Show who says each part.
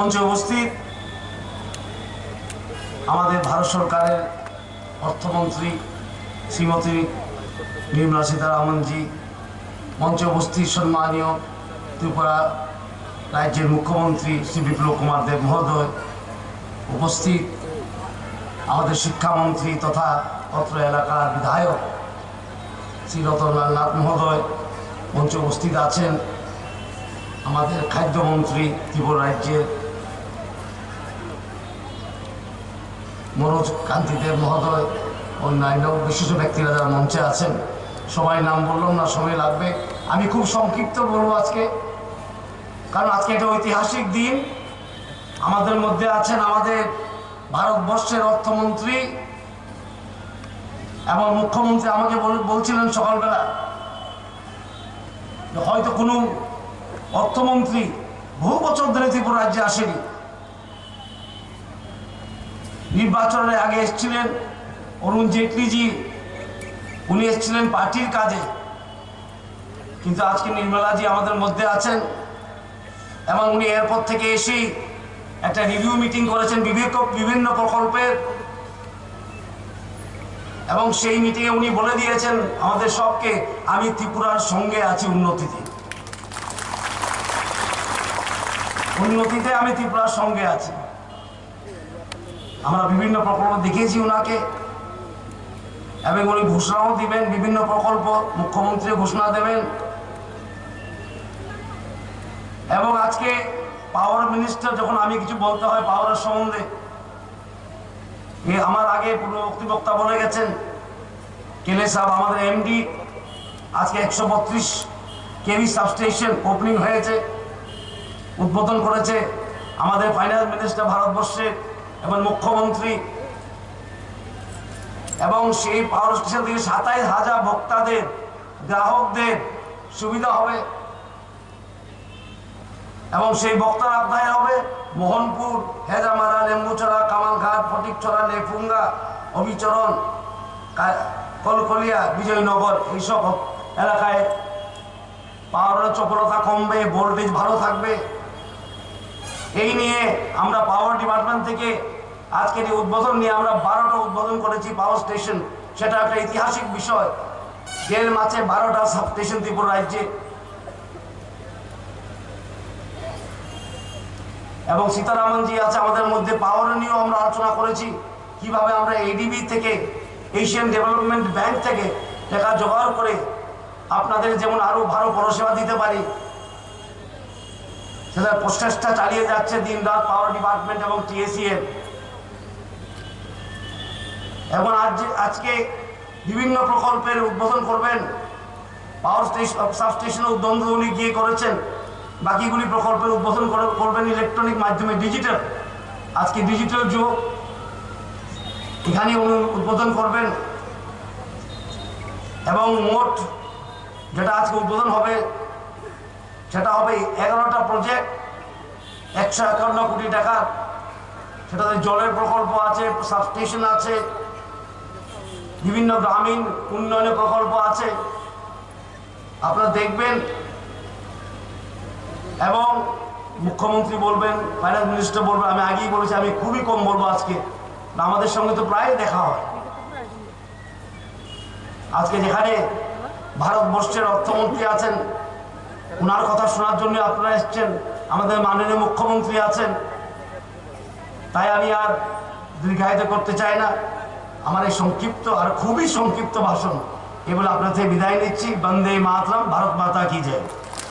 Speaker 1: মঞ্চে উপস্থিত আমাদের ভারত সরকারের অর্থমন্ত্রী শ্রীমতী নির্মলা সীতারামনজি, মঞ্চে উপস্থিত সম্মানীয় ত্রিপুরা রাজ্যের মুখ্যমন্ত্রী শ্রী বিপ্লব কুমার দেব মহোদয়, উপস্থিত আমাদের শিক্ষামন্ত্রী তথা অত্র এলাকার বিধায়ক শ্রী রতনলাল নাথ মহোদয়, মঞ্চে উপস্থিত আছেন আমাদের খাদ্যমন্ত্রী ত্রিপুরা রাজ্যের মনোজ কান্তি দেব মহোদয়, অন্যান্য বিশিষ্ট ব্যক্তিরা যারা মঞ্চে আছেন, সবাই নাম বললাম না, সময় লাগবে। আমি খুব সংক্ষিপ্ত বলবো আজকে, কারণ আজকে একটা ঐতিহাসিক দিন। আমাদের মধ্যে আছেন আমাদের ভারতবর্ষের অর্থমন্ত্রী এবং মুখ্যমন্ত্রী। আমাকে বলছিলেন সকালবেলা হয়তো কোনো অর্থমন্ত্রী বহু বছর ধরে ত্রিপুরা রাজ্যে আসেনি। নির্বাচনের আগে এসেছিলেন অরুণ জেটলিজি, উনি এসেছিলেন পার্টির কাজে, কিন্তু আজকে নির্মলাজি আমাদের মধ্যে আছেন এবং উনি এয়ারপোর্ট থেকে এসেই একটা রিভিউ মিটিং করেছেন বিভিন্ন প্রকল্পের, এবং সেই মিটিংয়ে উনি বলে দিয়েছেন আমাদের সবকে, আমি ত্রিপুরার সঙ্গে আছি উন্নতিতে আমি ত্রিপুরার সঙ্গে আছি। আমরা বিভিন্ন প্রকল্প দেখিয়েছি ওনাকে, এবং উনি ঘোষণাও দিবেন, বিভিন্ন প্রকল্প মুখ্যমন্ত্রী ঘোষণা দেবেন। এবং আজকে পাওয়ার মিনিস্টার, যখন আমি কিছু বলতে হয় পাওয়ারের সম্বন্ধে, আমার আগে পুরো বক্তা বলে গেছেন কেলে সাহেব, আমাদের এমডি আজকে 132 কেভি সাবস্টেশন ওপেনিং হয়েছে, উদ্বোধন করেছে আমাদের ফাইন্যান্স মিনিস্টার ভারতবর্ষের এবং মুখ্যমন্ত্রী। এবং সেই পাওয়ার স্টেশন থেকে 27,000 ভোক্তাদের, গ্রাহকদের সুবিধা হবে, এবং সেই বক্তার আওতায় হবে মোহনপুর, হেজামারা, লেম্বুচড়া, কামালঘাট, ফটিকছড়া, লেফুঙ্গা, অবিচরণ, কলকলিয়া, বিজয়নগর, এইসব এলাকায় পাওয়ারের চপলতা কমবে, ভোল্টেজ ভালো থাকবে। এই নিয়ে আমরা পাওয়ার ডিপার্টমেন্ট থেকে আজকের এই উদ্বোধন নিয়ে আমরা 12টা উদ্বোধন করেছি পাওয়ার স্টেশন। সেটা একটা ঐতিহাসিক বিষয়, 1.5 মাসে 12টা সাব স্টেশন ত্রিপুরা রাজ্যে। এবং সীতারামনজি আছে আমাদের মধ্যে, পাওয়ার নিয়েও আমরা আলোচনা করেছি কিভাবে আমরা এডিবি থেকে, এশিয়ান ডেভেলপমেন্ট ব্যাংক থেকে টাকা জোগাড় করে আপনাদের যেমন আরো ভালো পরিষেবা দিতে পারি, সেটা প্রচেষ্টা চালিয়ে যাচ্ছে দিন রাত পাওয়ার ডিপার্টমেন্ট এবং টিএসিএল। এবং আজকে বিভিন্ন প্রকল্পের উদ্বোধন করবেন, পাওয়ার সাবস্টেশনের উদ্বোধন উনি গিয়ে করেছেন, বাকিগুলি প্রকল্পের উদ্বোধন করবেন ইলেকট্রনিক মাধ্যমে, ডিজিটাল। আজকে ডিজিটাল যুগ, এখানে উনি উদ্বোধন করবেন। এবং মোট যেটা আজকে উদ্বোধন হবে সেটা হবে 11টা প্রজেক্ট, 151 কোটি টাকা। সেটাতে জলের প্রকল্প আছে, সাবস্টেশন আছে, বিভিন্ন গ্রামীণ উন্নয়নের প্রকল্প আছে, আপনারা দেখবেন। এবং মুখ্যমন্ত্রী বলবেন, ফাইন্যান্স মিনিস্টার বলবেন। আমি আগেই বলেছি আমি খুবই কম বলবো আজকে, আমাদের সঙ্গে তো প্রায় দেখা হয়। আজকে যেখানে ভারতবর্ষের অর্থমন্ত্রী আছেন, ওনার কথা শোনার জন্য আপনারা এসছেন, আমাদের মাননীয় মুখ্যমন্ত্রী আছেন, তাই আমি আর দীর্ঘায়িত করতে চাই না। আমার এই সংক্ষিপ্ত আর খুবই সংক্ষিপ্ত ভাষণ এ বলে আপনার থেকে বিদায় নিচ্ছি। বন্দে মাতরম, ভারত মাতা কি জয়।